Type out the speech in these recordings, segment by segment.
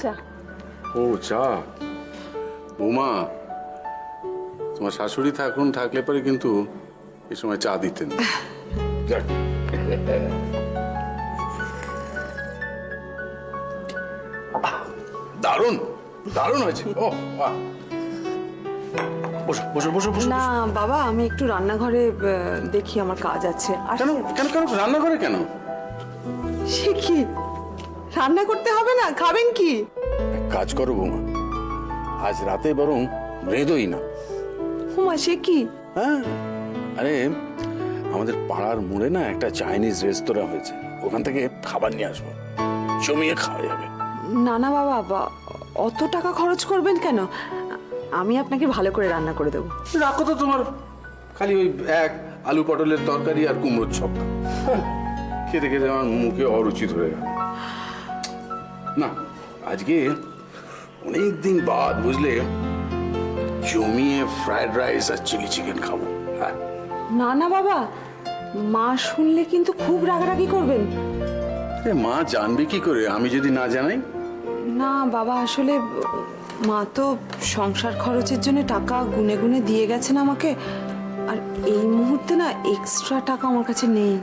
চা। ও চা। বৌমা, তোমার শাশুড়ি থাকলে পরে কিন্তু এই সময় চা দিতেন। যাক। দারুণ দারুণ হয়েছে। ও বাহ। বসো বসো বসো বসো। না বাবা, আমি একটু রান্নাঘরে দেখি, আমার কাজ আছে। কেন কেন কেন রান্নাঘরে কেন? সে কি, রান্না করতে হবে না? খাবেন কি? এক কাজ করো বৌমা, আজ রাতে বরং রেঁধোই না। হুমা, সে কি? হ্যাঁ, আরে আমাদের পাড়ার মোড়ে না একটা চাইনিজ রেস্তোরাঁ হয়েছে, ওখান থেকে খাবার নিয়ে আসবো, জমিয়ে খাওয়া যাবে। না না বাবা, অত টাকা খরচ করবেন কেন? আমি আপনাকে ভালো করে রান্না করে দেবো। রাখো তো, তোমার খালি ওই এক আলু পটলের তরকারি আর কুমড়োর ছক্কা। খেতে খেতে আমার মুখে অরুচি ধরে গেল। না, আজকে অনেকদিন বাদ বুঝলে জমিয়ে ফ্রাইড রাইস আর চিলি চিকেন খাবো। হ্যাঁ। না না বাবা, মা শুনলে কিন্তু খুব রাগারাগি করবেন। মা জানবে কি করে আমি যদি না জানাই? না বাবা, আসলে মা তো সংসার খরচের জন্য টাকা গুনে গুনে দিয়ে গেছেন আমাকে, আর এই মুহূর্তে না এক্সট্রা টাকা আমার কাছে নেই।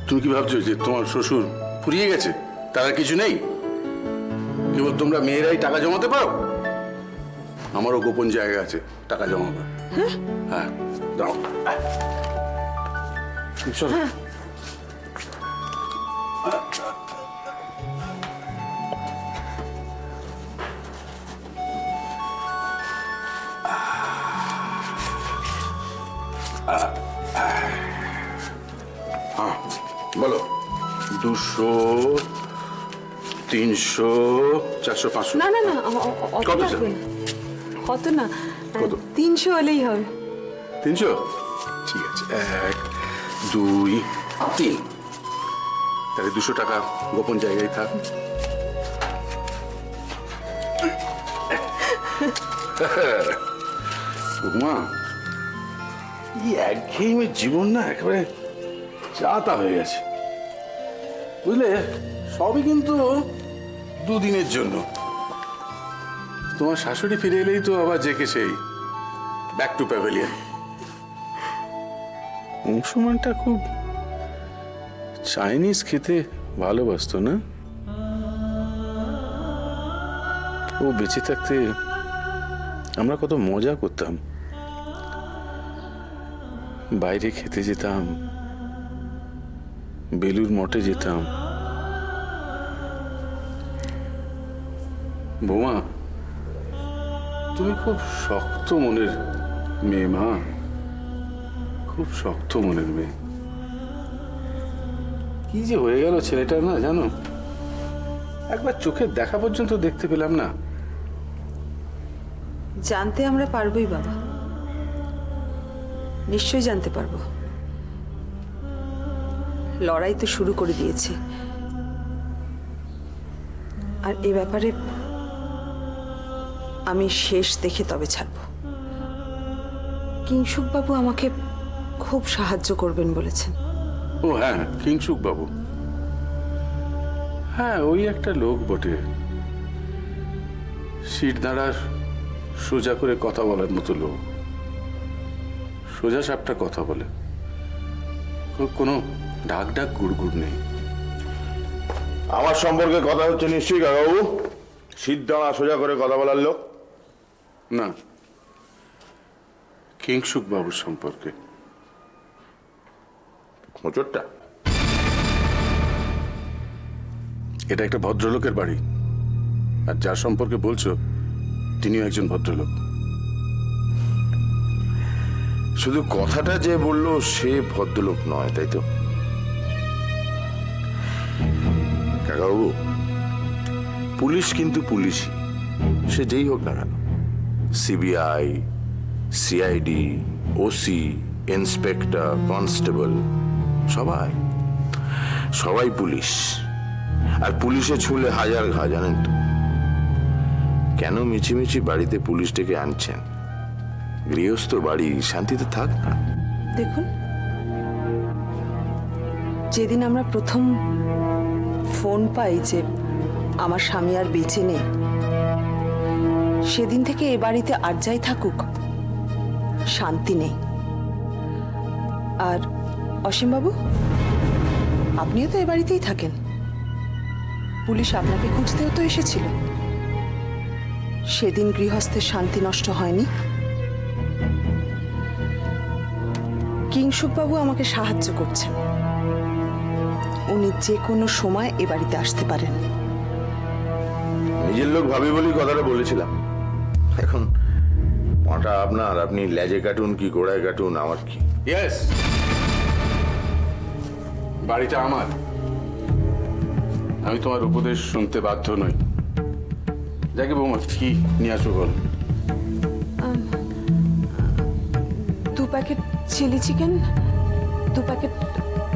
তুমি কি ভাবছো যে তোমার শ্বশুর ফুরিয়ে গেছে, তার আর কিছু নেই? কেবল তোমরা মেয়েরাই টাকা জমাতে পারো? আমারও গোপন জায়গা আছে টাকা জমাবার। হ্যাঁ, দাও। চলো। হ্যাঁ, বলো। 200, 300, 400, 500? না না না, অত কত লাগবে না। কত না, কত? 300 হলেই হবে। 300? ঠিক আছে, 1, 2, 3। তাহলে 200 টাকা গোপন জায়গায় থাক। মা, এই একঘেয়েমি জীবন না একেবারে চাতা হয়ে গেছে বুঝলে। সবই কিন্তু দুদিনের জন্য। তোমার শাশুড়ি ফিরে এলেই তো আবার জেকে সেই ব্যাক টু প্যাভিলিয়ন। অংশুমানটা খুব চাইনিজ খেতে ভালোবাসতো না? ও বেঁচে থাকতে আমরা কত মজা করতাম, বাইরে খেতে যেতাম, বেলুর মঠে যেতাম। বৌমা, তুমি খুব শক্ত মনের মেয়ে মা, খুব শক্ত মনের মেয়ে। কি যে হয়ে গেল ছেলেটা না জানো, একবার চোখের দেখা পর্যন্ত দেখতে পেলাম না। জানতে আমরা পারবোই বাবা, নিশ্চয়ই জানতে পারবো। লড়াই তো শুরু করে দিয়েছে, আর এ ব্যাপারে আমি শেষ দেখে তবে ছাড়ব। কিংসুক বাবু আমাকে খুব সাহায্য করবেন বলেছেন। ও হ্যাঁ, কিংসুক বাবু। হ্যাঁ, ওই একটা লোক বটে, সিট দাঁড়ার সোজা করে কথা বলার মতো লোক, সোজা সাপটা কথা বলে, কোনো ঢাক ঢাক গুড় নেই। আমার সম্পর্কে কথা হচ্ছে নিশ্চয়ই কাকাবাবু? সিদ্ধানা সোজা করে কথা বলার লোক না, কিংসুক বাবুর সম্পর্কে। মোচরটা এটা একটা ভদ্রলোকের বাড়ি, আর যার সম্পর্কে বলছো তিনিও একজন ভদ্রলোক। শুধু কথাটা যে বললো সে ভদ্রলোক নয়, তাই তো কাকাবাবু? পুলিশ কিন্তু পুলিশই, সে যেই হোক না কেন, CBI, CID, OC, inspector, constable, সবাই সবাই পুলিশ। আর পুলিশে ছুঁলে হাজার ঘা, জানেন তো? কেন মিছিমিছি বাড়িতে পুলিশ ডেকে আনছেন? গৃহস্থ বাড়ি শান্তিতে থাক না। দেখুন, যেদিন আমরা প্রথম ফোন পাই যে আমার স্বামী আর বেঁচে নেই, সেদিন থেকে এ বাড়িতে আর যাই থাকুক শান্তি নেই। আর অসীমবাবু, আপনিও তো এ বাড়িতেই থাকেন, পুলিশ আপনাকে খুঁজতেও তো এসেছিল। সেদিন গৃহস্থের শান্তি নষ্ট হয়নি। কিংসুকবাবু আমাকে সাহায্য করছেন, উনি যে কোনো সময় এ বাড়িতে আসতে পারেন। নিজের লোক ভাবি বলি কথাটা বলেছিলাম। এখন মাটা আপনার, আপনি লেজে কাটুন কি গোড়ায় কাটুন, আমার কি। ইয়েস, বাড়িটা আমার। আমি তোমার উপদেশ শুনতে বাধ্য নই। যাকে বৌমা, কি নিয়ে আসবো বল? 2 packet chilli chicken, 2 packet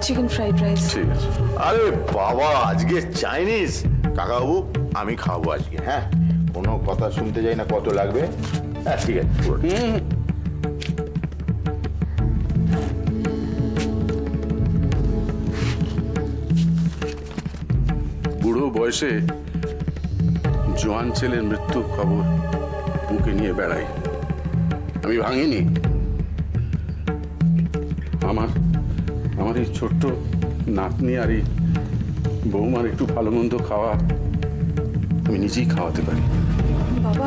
chicken fried rice. ঠিক আছে। আরে বাবা, আজকে চাইনিজ। কাকাবাবু, আমি খাবো আজকে। হ্যাঁ, কোনো কথা শুনতে যাই না কত লাগবে। হ্যাঁ ঠিক আছে, পুরোটা। বুড়ো বয়সে জোয়ান ছেলের মৃত্যুর খবর বুকে নিয়ে বেড়াই। আমি ভাঙিনি। আমার এই ছোট্ট নাতনি আর এই বৌমার একটু ভালো মন্দ খাওয়া আমি নিজেই খাওয়াতে পারি। বাবা,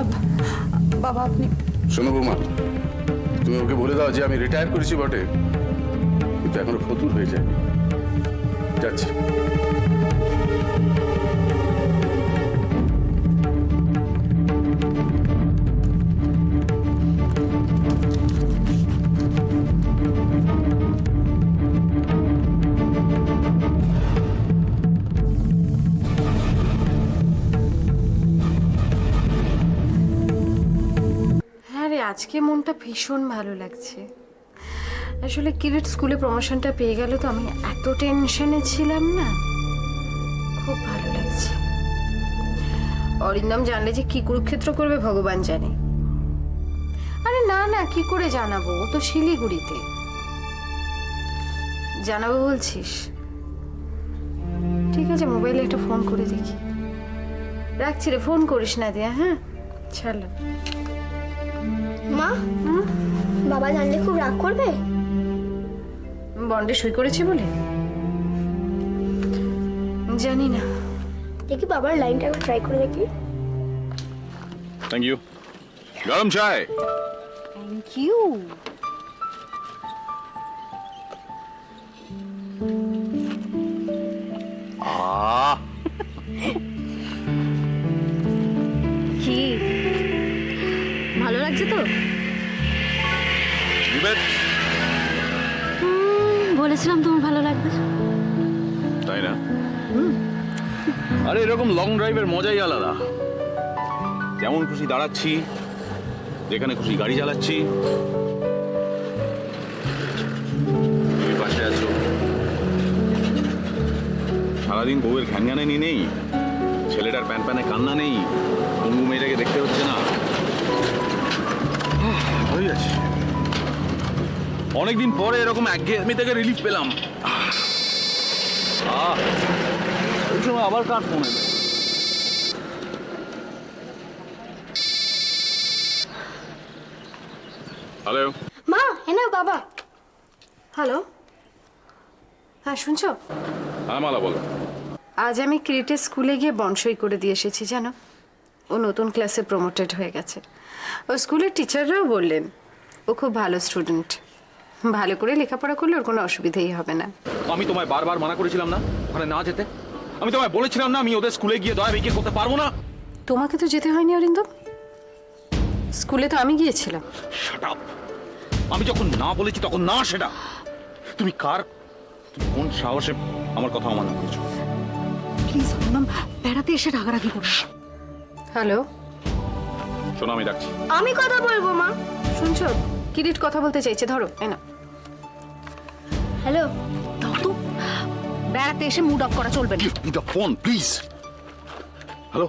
বাবা আপনি শোনো বৌমা, তুমি ওকে বলে দাও যে আমি রিটায়ার করেছি বটে, কিন্তু এখনো ফতুর হয়ে যায়। যাচ্ছি। হ্যাঁ রে, আজকে মনটা ভীষণ ভালো লাগছে। আসলে কিরিট স্কুলে প্রমোশনটা পেয়ে গেল তো আমি এত টেনশনে ছিলাম না, খুব ভালো লাগছে। অরিন্দম জানলে যে কি কুরুক্ষেত্র করবে ভগবান জানে। আরে না না, কি করে জানাবো, ও তো শিলিগুড়িতে। জানাবো বলছিস? ঠিক আছে, মোবাইলে একটা ফোন করে দেখি। রাখছি রে, ফোন করিস না দিয়া। হ্যাঁ ছাড়লাম। মা, বাবা জানলে খুব রাগ করবে। বন্ডে সই করেছি বলে জানি না। দেখি বাবার লাইনটা একবার ট্রাই করে দেখি। Thank you. গরম চায়। Thank you. কি ভালো লাগছে তো? বলেছিলাম তোমার ভালো লাগবে। তাই না? আরে এরকম লং ড্রাইভের মজাই আলাদা। যেমন খুশি দাঁড়াচ্ছি, যেখানে খুশি গাড়ি চালাচ্ছি। তুমি পাশে আছো। সারাদিন বউয়ের ঘ্যানঘ্যানানি নেই, ছেলেটার প্যান প্যানে কান্না নেই, বন্ধু মেয়েটাকে দেখতে হচ্ছে না। হয়ে যাচ্ছে। অনেকদিন পরে এরকম একঘেয়েমি থেকে রিলিফ পেলাম। ওই সময় আবার কার ফোন এলো? হ্যালো মা, এনা বাবা। হ্যালো, হ্যাঁ শুনছো? হ্যাঁ মালা, বলো। আজ আমি ক্রিটের স্কুলে গিয়ে বনসই করে দিয়ে এসেছি জানো। ও নতুন ক্লাসে প্রমোটেড হয়ে গেছে। ও স্কুলের টিচাররাও বললেন ও খুব ভালো স্টুডেন্ট, ভালো করে লেখাপড়া করলে ওর কোনো অসুবিধাই হবে না। আমি তোমায় বারবার মানা করেছিলাম না ওখানে না যেতে? আমি তোমায় বলেছিলাম না আমি ওদের স্কুলে গিয়ে দয়া বিক্রি করতে পারবো না? তোমাকে তো যেতে হয়নি অরিন্দম, স্কুলে তো আমি গিয়েছিলাম। Shut up! আমি যখন না বলেছি তখন না। সেটা তুমি কোন সাহসে আমার কথা অমান্য করেছো? প্লিজ অরিন্দম, বেড়াতে এসে রাগারাগি করো। হ্যালো, শোনো আমি ডাকছি। আমি কথা বলবো মা। শুনছো? কিরিট কথা বলতে চাইছে, ধরো। এনা হ্যালো। দাও তো, বেড়াতে এসে মুড অফ করা চলবে না। Give me the phone please. Hello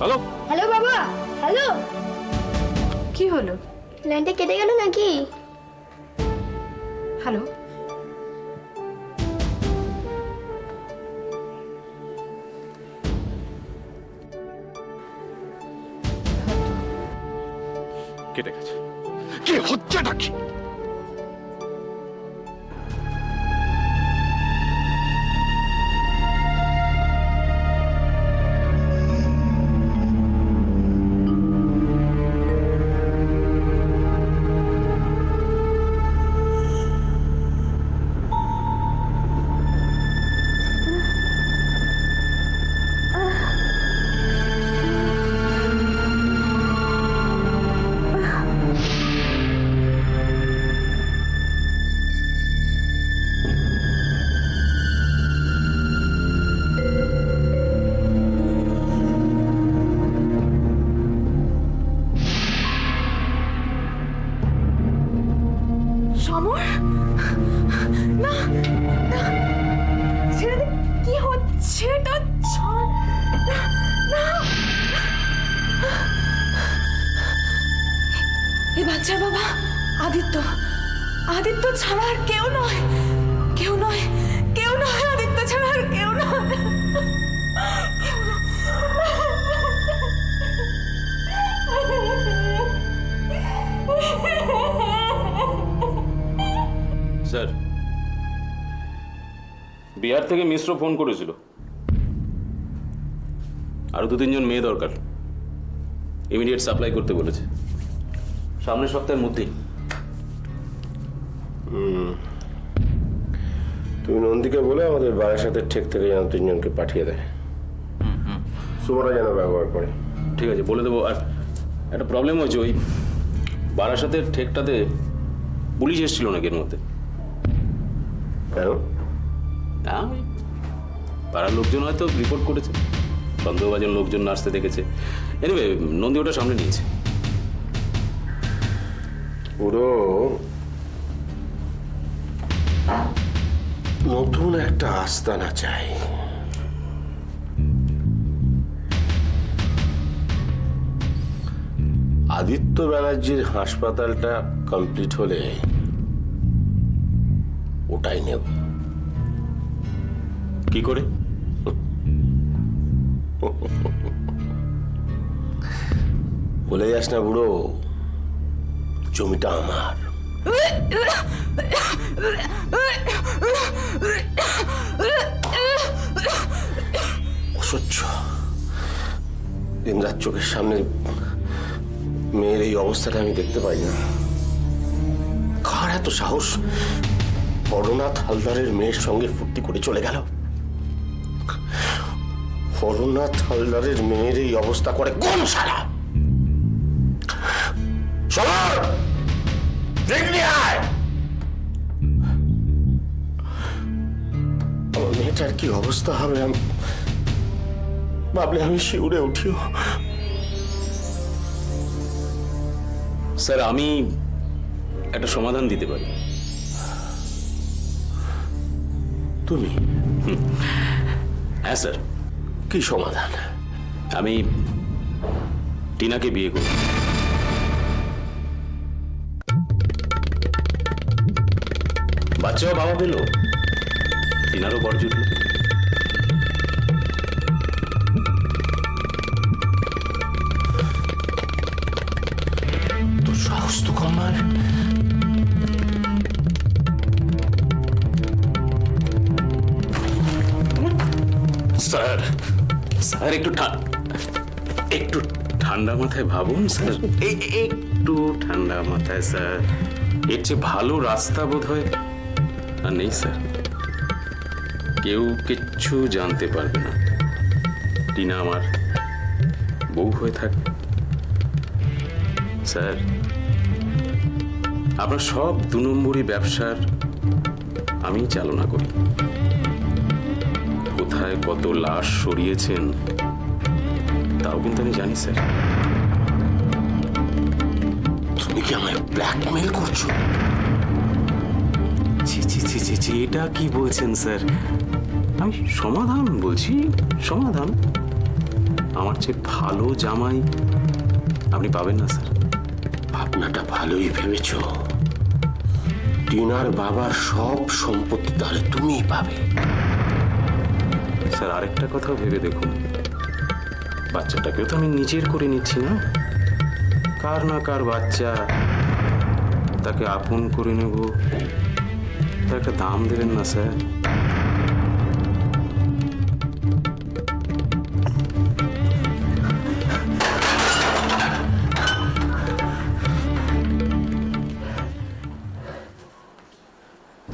hello hello বাবা, হ্যালো। কি হলো? লাইনটা কেটে গেল নাকি? হ্যালো, কেটে গেছে। কি হচ্ছেটা কি? সমর, না না, ছেড়ে দে। কি হচ্ছে এটা? ছাড়। না, না। এই বাচ্চার বাবা আদিত্য, আদিত্য ছাড়া আর কেউ নয়, কেউ নয়, কেউ নয়, আদিত্য ছাড়া আর কেউ নয়। স্যার, বিহার থেকে মিশ্র ফোন করেছিল, আরো 2-3 জন মেয়ে দরকার, ইমিডিয়েট সাপ্লাই করতে বলেছে, সামনের সপ্তাহের মধ্যেই। তুমি নন্দীকে বলে আমাদের বারাসাতের ঠেক থেকে যেন 3 জনকে পাঠিয়ে দেয়, সুমরা যেন ব্যবহার করে। ঠিক আছে, বলে দেবো। আর একটা প্রবলেম হয়েছে, ওই বারাসাতের ঠেকটাতে পুলিশ এসেছিল নাকি এর মধ্যে? কেন? না, ওই পাড়ার লোকজন হয়তো রিপোর্ট করেছে, সন্দেহভাজন লোকজন আসতে দেখেছে। এনিওয়ে, নন্দী ওটা সামনে নিয়েছে। পুরো নতুন একটা আস্তানা চাই। আদিত্য ব্যানার্জির হাসপাতালটা কমপ্লিট হলে ওটাই নেব। কি করে? বলে যাস না বুড়ো, জমিটা আমার। অসহ্য দিনরাত চোখের সামনে মেয়ের এই অবস্থাটা আমি দেখতে পাই না। কার এত সাহস হরনাথ হালদারের মেয়ের সঙ্গে ফুর্তি করে চলে গেল? হরনাথ হালদারের মেয়ের এই অবস্থা করে কোন সারা? সবার আমার মেয়েটার কি অবস্থা হবে আমি ভাবলে আমি শিউরে উঠিও। স্যার, আমি একটা সমাধান দিতে পারি। তুমি? হ্যাঁ স্যার। কি সমাধান? আমি টিনাকে বিয়ে করি। বাচ্চাও বাবা পেল, টিনারও বর জুটল। তোর সাহস তো কম নয়। স্যার, স্যার একটু ঠান্ডা মাথায় ভাবুন স্যার, একটু ঠান্ডা মাথায় স্যার। এর চেয়ে ভালো রাস্তা বোধ হয় আর নেই স্যার। কেউ কিচ্ছু জানতে পারবে না, টিনা আমার বউ হয়ে থাকবে। স্যার, আপনার সব 2 নম্বরই ব্যবসার আমি চালনা করি। কোথায় কত লাশ সরিয়েছেন তাও কিন্তু আমি জানি স্যার। তুমি কি আমায় ব্ল্যাকমেল করছো? ছি ছি ছি ছি ছি, এটা কি বলছেন স্যার? আমি সমাধান বলছি, সমাধান। আমার চেয়ে ভালো জামাই আপনি পাবেন না স্যার। ভাবনাটা ভালোই ভেবেছ। টিনার বাবার সব সম্পত্তি তাহলে তুমিই পাবে। স্যার, আরেকটা কথাও ভেবে দেখুন, বাচ্চাটাকেও তো আমি নিজের করে নিচ্ছি না। কার না কার বাচ্চা, তাকে আপন করে নেব, তার একটা দাম দেবেন না স্যার?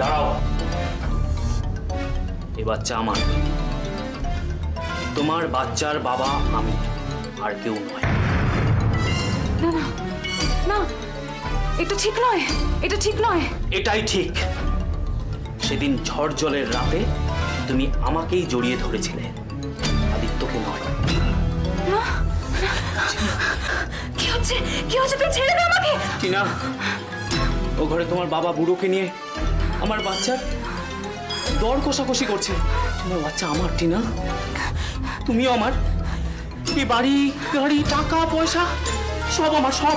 দাঁড়াও, এ বাচ্চা আমার। তোমার বাচ্চার বাবা আমি, আর কেউ নয়। না না না, এটা ঠিক নয়, এটা ঠিক নয়। এটাই ঠিক। সেদিন ঝড় জলের রাতে তুমি আমাকেই জড়িয়ে ধরেছিলে, আদিত্যকে নয়। না না, কি হচ্ছে, কি হচ্ছে? তুই ছেড়ে দে আমাকে। টিনা, ও ঘরে তোমার বাবা বুড়োকে নিয়ে আমার বাচ্চার দর কষাকষি করছে। তোমার বাচ্চা আমার, টিনা, তুমিও আমার। এই বাড়ি গাড়ি টাকা পয়সা সব আমার, সব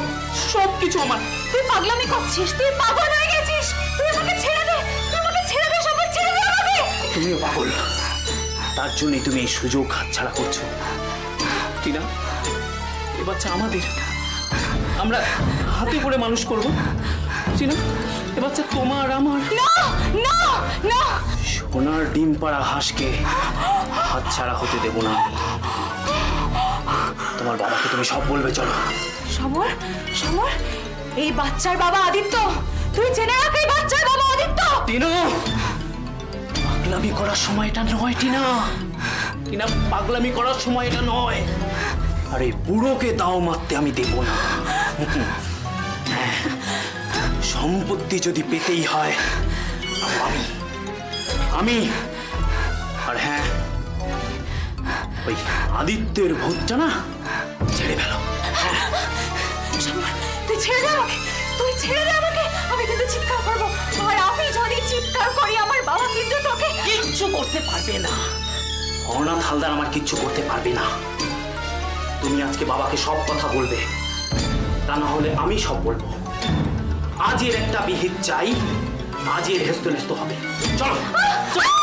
সব কিছু আমার। তুই পাগলামি করছিস, তুই পাগল হয়ে গেছিস। তুই আমাকে ছেড়ে দে, তুই আমাকে ছেড়ে দে, সবাই ছেড়ে দে আমাকে। তুমিও পাগল, তার জন্যই তুমি এই সুযোগ হাতছাড়া করছো। টিনা, এ বাচ্চা আমাদের, আমরা হাতে করে মানুষ করবো। টিনা, এ বাচ্চা তোমার আমার। না না না, সোনার ডিম পাড়া হাঁসকে হাতছাড়া হতে দেব না আমি। তোমার বাবাকে তুমি সব বলবে, চলো। সমর, সমর, এই বাচ্চার বাবা আদিত্য। তুই জেনে রাখ, এই বাচ্চার বাবা আদিত্য। টিনা, পাগলামি করার সময় এটা নয়। টিনা, টিনা, পাগলামি করার সময় এটা নয়। আর এই বুড়োকে দাও মারতে আমি দেব না। হ্যাঁ, সম্পত্তি যদি পেতেই হয় আমি আমি আর হ্যাঁ, ওই আদিত্যের ভূতটা না ছেড়ে ফেলো। সমর, তুই ছেড়ে দে আমাকে, তুই ছেড়ে দে আমাকে। আমি কিন্তু চিৎকার করবো, আর আমি যদি চিৎকার করি আমার বাবা কিন্তু তোকে কিচ্ছু করতে পারবে না। অনাথ হালদার আমার কিচ্ছু করতে পারবে না। তুমি আজকে বাবাকে সব কথা বলবে, তা না হলে আমি সব বলবো। আজের একটা বিহিত চাই, আজের হেস্ত নেস্ত হবে। চলো চলো।